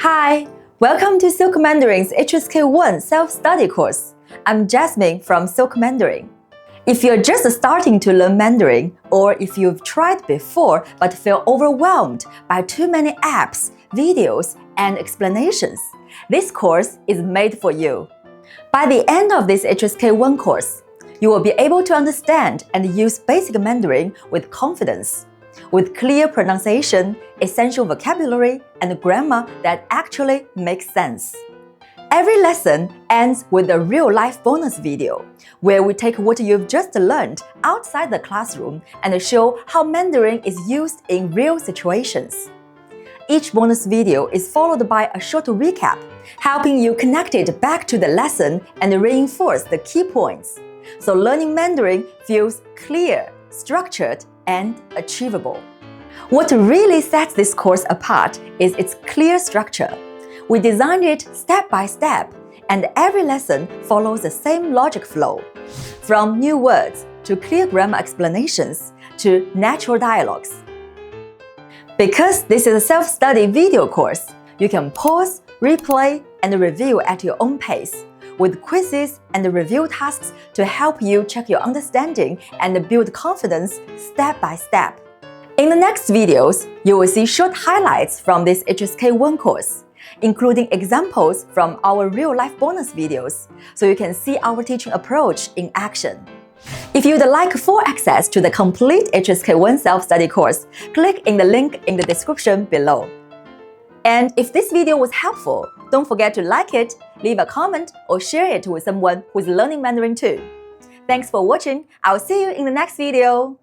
Hi, welcome to Silk Mandarin's HSK 1 self-study course. I'm Jasmine from Silk Mandarin. If you're just starting to learn Mandarin, or if you've tried before but feel overwhelmed by too many apps, videos, and explanations, this course is made for you. By the end of this HSK 1 course, you will be able to understand and use basic Mandarin with confidence, with clear pronunciation, essential vocabulary, and grammar that actually makes sense. Every lesson ends with a real-life bonus video, where we take what you've just learned outside the classroom and show how Mandarin is used in real situations. Each bonus video is followed by a short recap, helping you connect it back to the lesson and reinforce the key points, so learning Mandarin feels clear, structured, and achievable. What really sets this course apart is its clear structure. We designed it step by step, and every lesson follows the same logic flow, from new words to clear grammar explanations to natural dialogues. Because this is a self-study video course, you can pause, replay, and review at your own pace, with quizzes and review tasks to help you check your understanding and build confidence step by step. In the next videos, you will see short highlights from this HSK 1 course, including examples from our real-life bonus videos, so you can see our teaching approach in action. If you'd like full access to the complete HSK 1 self-study course, click in the link in the description below. And if this video was helpful, don't forget to like it, leave a comment, or share it with someone who's learning Mandarin too. Thanks for watching. I'll see you in the next video.